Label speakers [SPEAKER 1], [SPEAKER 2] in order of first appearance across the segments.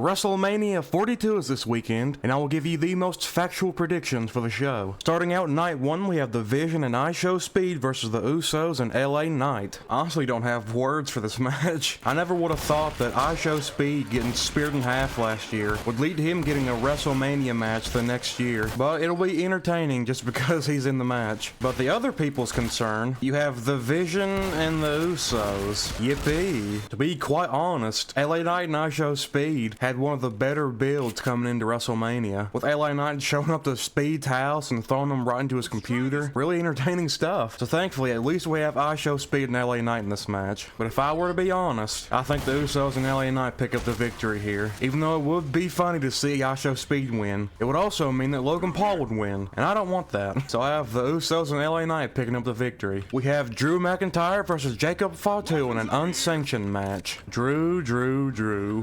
[SPEAKER 1] WrestleMania 42 is this weekend, and I will give you the most factual predictions for the show. Starting out night 1, we have The Vision and IShowSpeed versus the Usos and LA Knight. I honestly don't have words for this match. I never would have thought that IShowSpeed getting speared in half last year would lead to him getting a WrestleMania match the next year, but it'll be entertaining just because he's in the match. But the other people's concern, you have The Vision and the Usos. Yippee. To be quite honest, LA Knight and IShowSpeed had one of the better builds coming into WrestleMania, with LA Knight showing up to Speed's house and throwing him right into his computer. Really entertaining stuff. So thankfully, at least we have IShowSpeed and LA Knight in this match. But if I were to be honest, I think the Usos and LA Knight pick up the victory here. Even though it would be funny to see IShowSpeed win, it would also mean that Logan Paul would win, and I don't want that. So I have the Usos and LA Knight picking up the victory. We have Drew McIntyre versus Jacob Fatu in an unsanctioned match. Drew,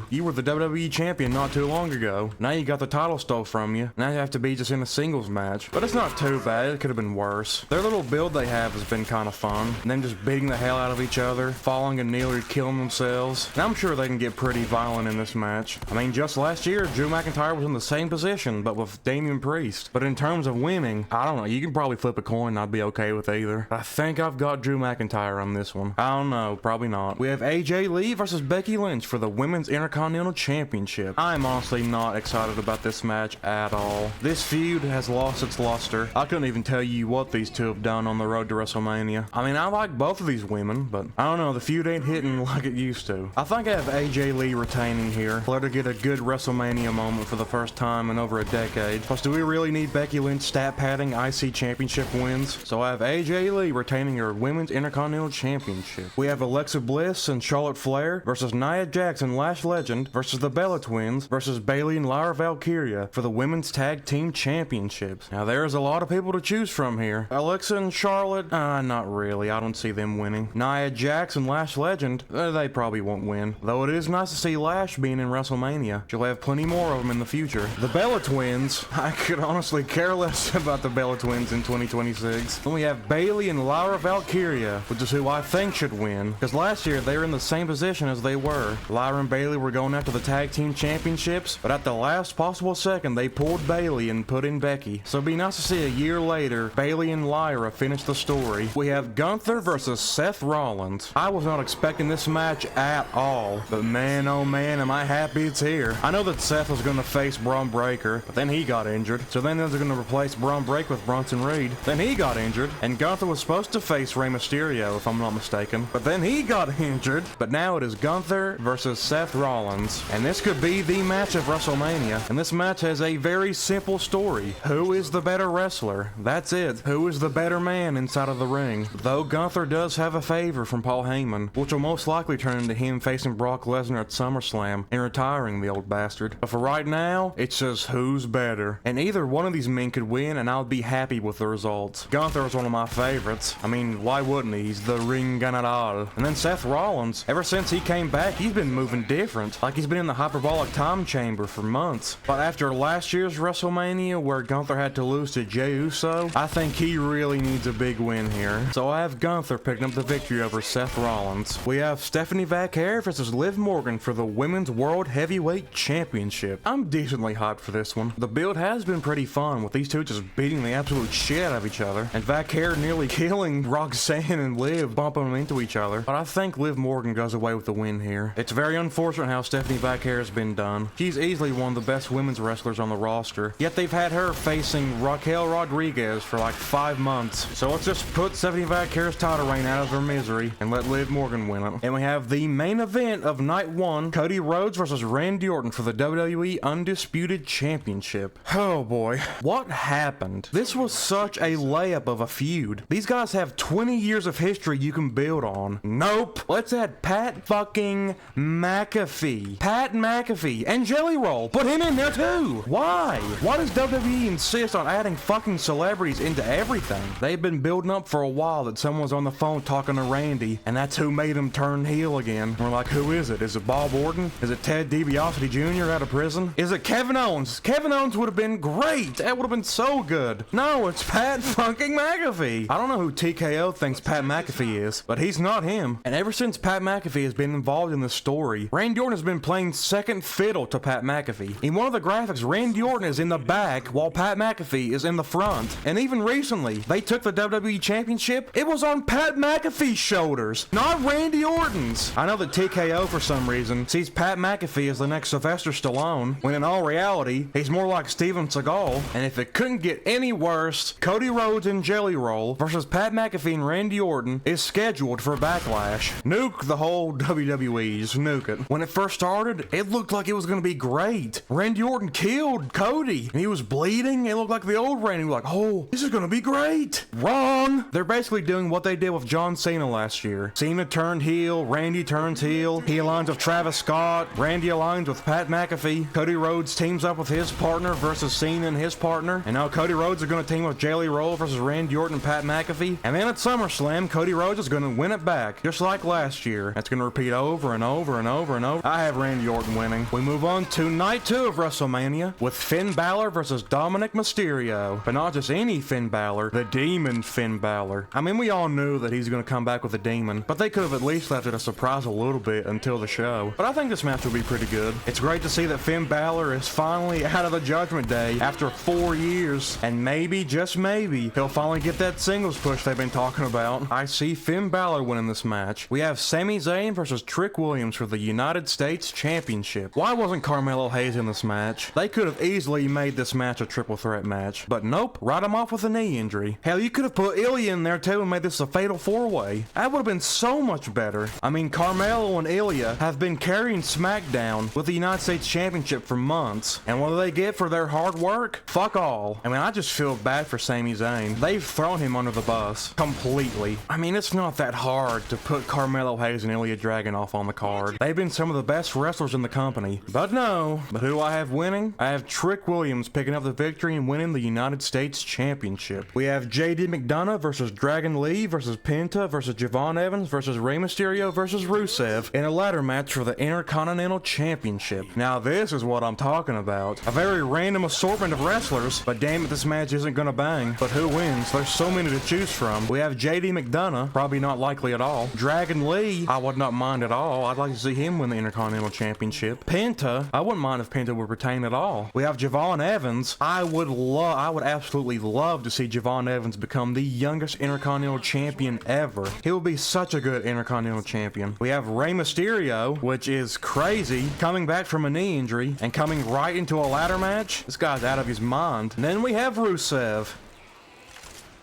[SPEAKER 1] you were the WWE champion not too long ago. Now you got the title stole from you. Now you have to be just in a singles match. But it's not too bad. It could have been worse. Their little build they have has been kind of fun. And them just beating the hell out of each other, falling and nearly killing themselves. And I'm sure they can get pretty violent in this match. I mean, just last year, Drew McIntyre was in the same position, but with Damian Priest. But in terms of winning, I don't know. You can probably flip a coin and I'd be okay with either. But I think I've got Drew McIntyre on this one. I don't know. Probably not. We have AJ Lee versus Becky Lynch for the Women's Intercontinental Championship. I'm honestly not excited about this match at all. This feud has lost its luster. I couldn't even tell you what these two have done on the road to WrestleMania. I mean, I like both of these women, but I don't know, the feud ain't hitting like it used to. I think I have AJ Lee retaining here. Let her get a good WrestleMania moment for the first time in over a decade. Plus, do we really need Becky Lynch stat padding IC Championship wins? So I have AJ Lee retaining her Women's Intercontinental Championship. We have Alexa Bliss and Charlotte Flair versus Nia Jax and Lash Legend versus the Bella Twins versus Bayley and Lyra Valkyria for the Women's Tag Team Championships. Now there's a lot of people to choose from here. Alexa and Charlotte, not really. I don't see them winning. Nia Jax and Lash Legend, they probably won't win. Though it is nice to see Lash being in WrestleMania. She'll have plenty more of them in the future. The Bella Twins, I could honestly care less about the Bella Twins in 2026. Then we have Bayley and Lyra Valkyria, which is who I think should win. Because last year they were in the same position as they were. Lyra and Bayley were going after the Tag Team Championships, but at the last possible second they pulled Bayley and put in Becky. So it'd be nice to see a year later Bayley and Lyra finish the story. We have Gunther versus Seth Rollins. I was not expecting this match at all, but man oh man am I happy it's here. I know that Seth was going to face Braun Breaker, but then he got injured. So then they're going to replace Braun Breaker with Bronson Reed. Then he got injured, and Gunther was supposed to face Rey Mysterio if I'm not mistaken, but then he got injured. But now it is Gunther versus Seth Rollins, and this could be the match of WrestleMania. And this match has a very simple story. Who is the better wrestler? That's it. Who is the better man inside of the ring? Though Gunther does have a favor from Paul Heyman, which will most likely turn into him facing Brock Lesnar at SummerSlam and retiring the old bastard. But for right now, it's just who's better. And either one of these men could win and I'll be happy with the results. Gunther is one of my favorites. I mean, why wouldn't he? He's the ring ganador. And then Seth Rollins, ever since he came back, he's been moving different. Like he's been in the hyperbolic time chamber for months. But after last year's WrestleMania where Gunther had to lose to Jey Uso, I think he really needs a big win here. So I have Gunther picking up the victory over Seth Rollins. We have Stephanie Vaquer versus Liv Morgan for the Women's World Heavyweight Championship. I'm decently hyped for this one. The build has been pretty fun with these two just beating the absolute shit out of each other, and Vaquer nearly killing Roxanne and Liv, bumping them into each other. But I think Liv Morgan goes away with the win here. It's very unfortunate how Stephanie Vaquer has been done. She's easily one of the best women's wrestlers on the roster, yet they've had her facing Raquel Rodriguez for like 5 months. So let's just put Stephanie Vaquer's title reign out of her misery and let Liv Morgan win it. And we have the main event of night 1, Cody Rhodes versus Randy Orton for the WWE Undisputed Championship. Oh boy, what happened? This was such a layup of a feud. These guys have 20 years of history you can build on. Nope. Let's add Pat fucking McAfee. Pat McAfee and Jelly Roll. Put him in there too. Why? Why does WWE insist on adding fucking celebrities into everything? They've been building up for a while that someone's on the phone talking to Randy, and that's who made him turn heel again. We're like, who is it? Is it Bob Orton? Is it Ted DiBiase Jr. out of prison? Is it Kevin Owens? Kevin Owens would have been great. That would have been so good. No, it's Pat fucking McAfee. I don't know who TKO thinks Pat McAfee is, but he's not him. And ever since Pat McAfee has been involved in this story, Randy Orton has been playing second second fiddle to Pat McAfee. In one of the graphics, Randy Orton is in the back while Pat McAfee is in the front. And even recently, they took the WWE Championship. It was on Pat McAfee's shoulders, not Randy Orton's. I know that TKO, for some reason, sees Pat McAfee as the next Sylvester Stallone, when in all reality, he's more like Steven Seagal. And if it couldn't get any worse, Cody Rhodes and Jelly Roll versus Pat McAfee and Randy Orton is scheduled for Backlash. Nuke the whole WWE, just nuke it. When it first started, it looked like it was gonna be great. Randy Orton killed Cody, and he was bleeding. It looked like the old Randy. We were like, oh, this is gonna be great. Wrong. They're basically doing what they did with John Cena last year. Cena turned heel, Randy turns heel. He aligns with Travis Scott, Randy aligns with Pat McAfee. Cody Rhodes teams up with his partner versus Cena and his partner. And now Cody Rhodes are gonna team with Jelly Roll versus Randy Orton and Pat McAfee. And then at SummerSlam, Cody Rhodes is gonna win it back, just like last year. That's gonna repeat over and over and over and over. I have Randy Orton winning. We move on to night 2 of WrestleMania with Finn Balor versus Dominik Mysterio. But not just any Finn Balor, the Demon Finn Balor. I mean, we all knew that he's gonna come back with a demon, but they could have at least left it a surprise a little bit until the show. But I think this match will be pretty good. It's great to see that Finn Balor is finally out of the Judgment Day after 4 years, and maybe, just maybe, he'll finally get that singles push they've been talking about. I see Finn Balor winning this match. We have Sami Zayn versus Trick Williams for the United States Championship. Why wasn't Carmelo Hayes in this match? They could have easily made this match a triple threat match, but nope, write him off with a knee injury. Hell, you could have put Ilya in there too and made this a fatal 4-way. That would have been so much better. I mean, Carmelo and Ilya have been carrying SmackDown with the United States Championship for months, and what do they get for their hard work? Fuck all. I mean, I just feel bad for Sami Zayn. They've thrown him under the bus completely. I mean, it's not that hard to put Carmelo Hayes and Ilya Dragunov on the card. They've been some of the best wrestlers in the company. But no. But who do I have winning? I have Trick Williams picking up the victory and winning the United States Championship. We have JD McDonagh versus Dragon Lee versus Penta versus Jevon Evans versus Rey Mysterio versus Rusev in a ladder match for the Intercontinental Championship. Now this is what I'm talking about. A very random assortment of wrestlers, but damn it, this match isn't gonna bang. But who wins? There's so many to choose from. We have JD McDonagh, probably not likely at all. Dragon Lee, I would not mind at all. I'd like to see him win the Intercontinental Championship. Penta, I wouldn't mind if Penta would retain at all. We have Jevon Evans. I would absolutely love to see Jevon Evans become the youngest Intercontinental Champion ever. He will be such a good Intercontinental Champion. We have Rey Mysterio, which is crazy, coming back from a knee injury and coming right into a ladder match. This guy's out of his mind. And then we have Rusev.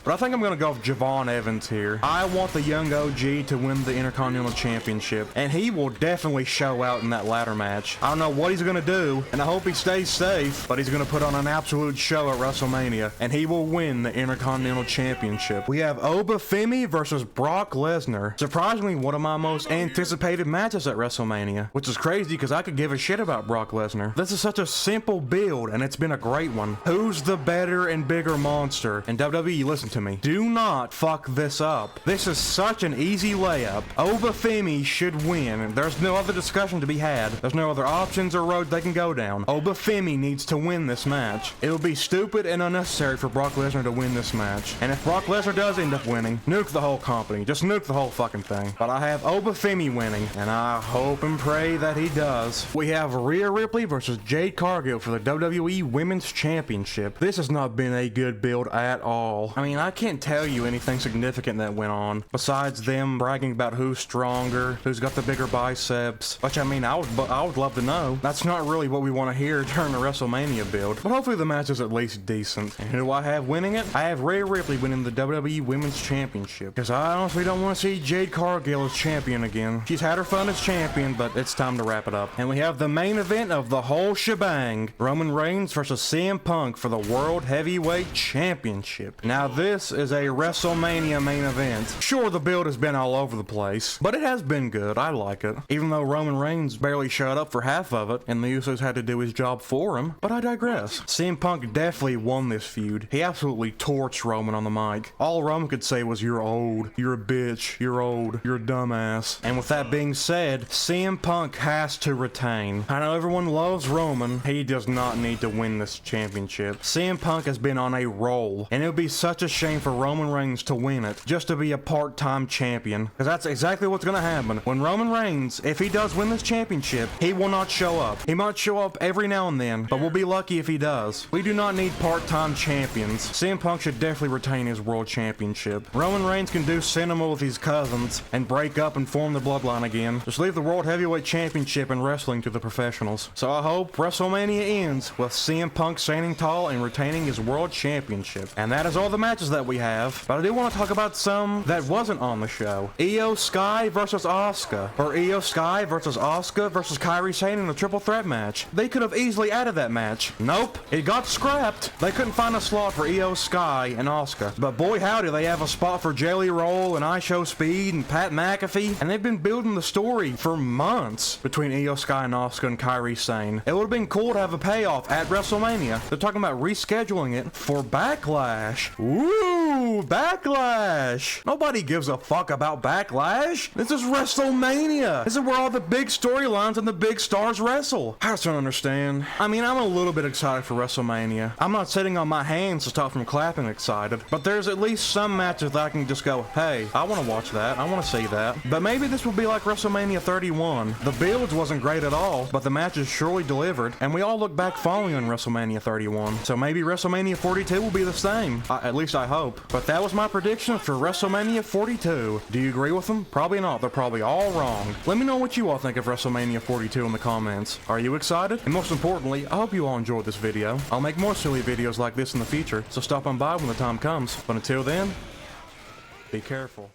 [SPEAKER 1] But I think I'm gonna go with Jevon Evans here. I want the young OG to win the Intercontinental Championship, and he will definitely show out in that ladder match. I don't know what he's gonna do, and I hope he stays safe, but he's gonna put on an absolute show at WrestleMania, and he will win the Intercontinental Championship. We have Oba Femi versus Brock Lesnar. Surprisingly, one of my most anticipated matches at WrestleMania, which is crazy because I could give a shit about Brock Lesnar. This is such a simple build, and it's been a great one. Who's the better and bigger monster? And WWE, listen to me. Do not fuck this up. This is such an easy layup. Oba Femi should win. There's no other discussion to be had. There's no other options or road they can go down. Oba Femi needs to win this match. It would be stupid and unnecessary for Brock Lesnar to win this match. And if Brock Lesnar does end up winning, nuke the whole company. Just nuke the whole fucking thing. But I have Oba Femi winning, and I hope and pray that he does. We have Rhea Ripley versus Jade Cargill for the WWE Women's Championship. This has not been a good build at all. I mean, I can't tell you anything significant that went on besides them bragging about who's stronger, who's got the bigger biceps, which I mean, I would love to know. That's not really what we want to hear during the WrestleMania build, but hopefully the match is at least decent. And who do I have winning it? I have Rhea Ripley winning the WWE Women's Championship, because I honestly don't want to see Jade Cargill as champion again. She's had her fun as champion, but it's time to wrap it up. And we have the main event of the whole shebang, Roman Reigns versus CM Punk for the World Heavyweight Championship. Now this is a WrestleMania main event. Sure, the build has been all over the place, but it has been good. I like it. Even though Roman Reigns barely showed up for half of it, and the Usos had to do his job for him, but I digress. CM Punk definitely won this feud. He absolutely torched Roman on the mic. All Roman could say was, "You're old, you're a bitch, you're old, you're a dumbass." And with that being said, CM Punk has to retain. I know everyone loves Roman. He does not need to win this championship. CM Punk has been on a roll, and it would be such a shame shame for Roman Reigns to win it, just to be a part-time champion. Because that's exactly what's gonna happen. When Roman Reigns, if he does win this championship, he will not show up. He might show up every now and then, but we'll be lucky if he does. We do not need part-time champions. CM Punk should definitely retain his world championship. Roman Reigns can do cinema with his cousins and break up and form the bloodline again. Just leave the World Heavyweight Championship and wrestling to the professionals. So I hope WrestleMania ends with CM Punk standing tall and retaining his world championship. And that is all the matches that we have, but I do want to talk about some that wasn't on the show. Io Sky versus Asuka, or Io Sky versus Asuka versus Kairi Sane in a triple threat match. They could have easily added that match. Nope, it got scrapped. They couldn't find a slot for Io Sky and Asuka, but boy howdy, they have a spot for Jelly Roll and IShowSpeed and Pat McAfee, and they've been building the story for months between Io Sky and Asuka and Kairi Sane. It would have been cool to have a payoff at WrestleMania. They're talking about rescheduling it for Backlash. Ooh, Backlash! Nobody gives a fuck about Backlash. This is WrestleMania. This is where all the big storylines and the big stars wrestle. I just don't understand. I mean, I'm a little bit excited for WrestleMania. I'm not sitting on my hands to stop from clapping excited, but there's at least some matches that I can just go, hey, I want to watch that. I want to see that. But maybe this will be like WrestleMania 31. The builds wasn't great at all, but the matches surely delivered, and we all look back fondly on WrestleMania 31. So maybe WrestleMania 42 will be the same. At least I hope. But that was my prediction for WrestleMania 42. Do you agree with them? Probably not. They're probably all wrong. Let me know what you all think of WrestleMania 42 in the comments. Are you excited? And most importantly, I hope you all enjoyed this video. I'll make more silly videos like this in the future, so stop on by when the time comes. But until then, be careful.